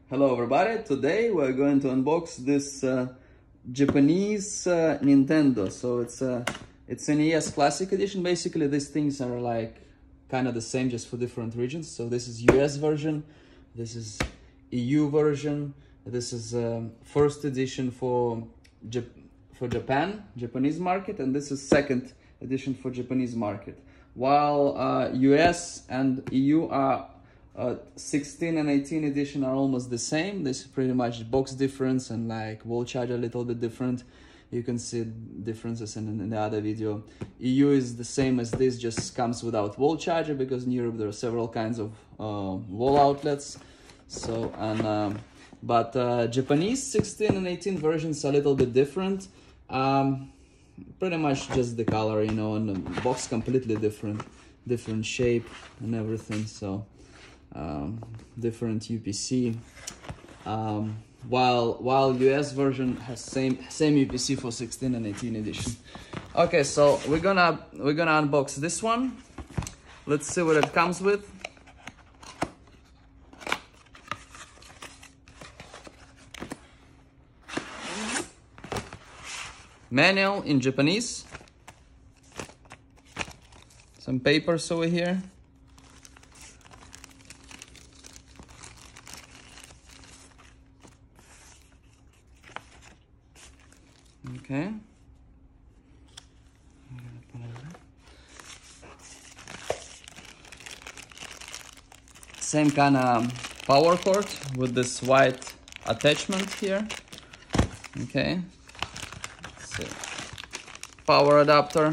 Hello everybody, today we're going to unbox this Japanese Nintendo. So it's an NES Classic Edition. Basically these things are like kind of the same, just for different regions. So this is US version, this is EU version, this is first edition for Japanese market, and this is second edition for Japanese market. While US and EU are 16 and 18 edition are almost the same. This is pretty much box difference and like wall charge a little bit different. You can see differences in the other video. EU is the same as this, just comes without wall charger, because in Europe there are several kinds of wall outlets. So but Japanese 16 and 18 versions are a little bit different. Pretty much just the color, you know, and the box completely different shape and everything. So different UPC, while US version has same UPC for 16 and 18 edition. Okay, so we're gonna unbox this one. Let's see what it comes with. Manual in Japanese, some papers over here. Okay. Same kind of power cord with this white attachment here. Okay. So, power adapter.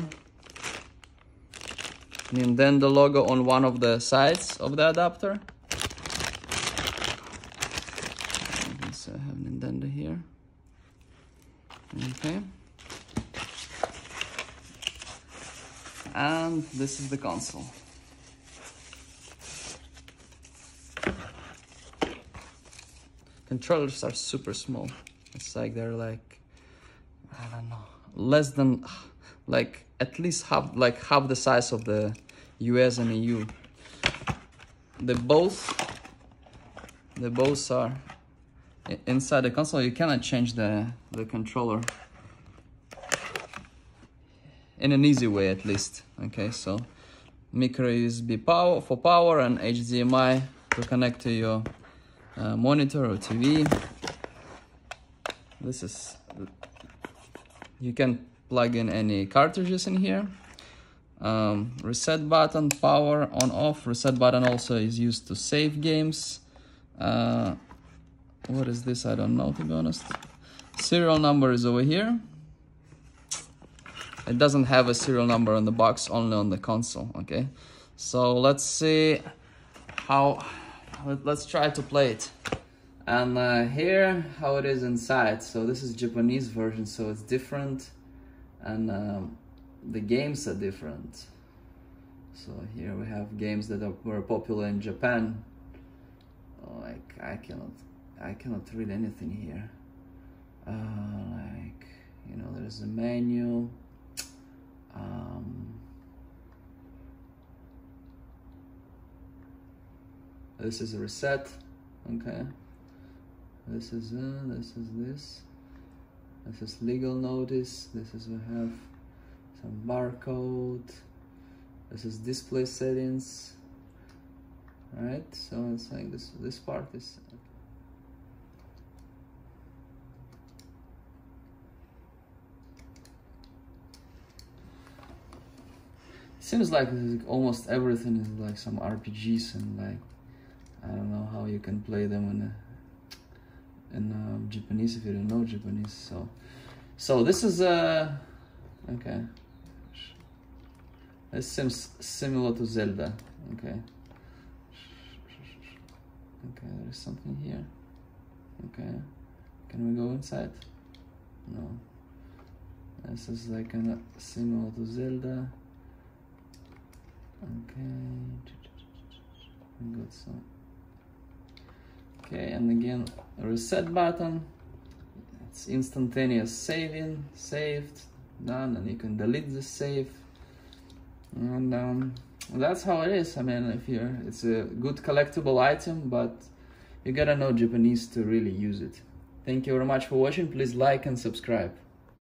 Nintendo logo on one of the sides of the adapter. So I have Nintendo here. Okay, and this is the console. Controllers are super small. It's like they're like, I don't know, less than, like at least half the size of the US and EU. They both are inside the console. You cannot change the controller in an easy way, at least. Okay, so micro USB power for power and HDMI to connect to your monitor or TV. This is, you can plug in any cartridges in here. Reset button, power on off. Reset button also is used to save games. What is this? I don't know, to be honest. Serial number is over here. It doesn't have a serial number on the box, only on the console. Okay, so let's see how. Let's try to play it. And here how it is inside. So this is Japanese version, so it's different, and the games are different. So here we have games that were popular in Japan. Like I cannot read anything here. Like, you know, there's a menu. This is a reset. Okay. This is this. This is legal notice. This is, we have some barcode. This is display settings. Right, so it's like this part is. Seems like almost everything is like some RPGs, and like I don't know how you can play them in Japanese if you don't know Japanese. So this is okay. This seems similar to Zelda. Okay. Okay, there's something here. Okay, can we go inside? No. This is like kind of similar to Zelda. Okay, we got some. Okay, and again, a reset button. It's instantaneous saving, saved, done, and you can delete the save. And that's how it is. I mean, it's a good collectible item, but You gotta know Japanese to really use it. Thank you very much for watching. Please like and subscribe.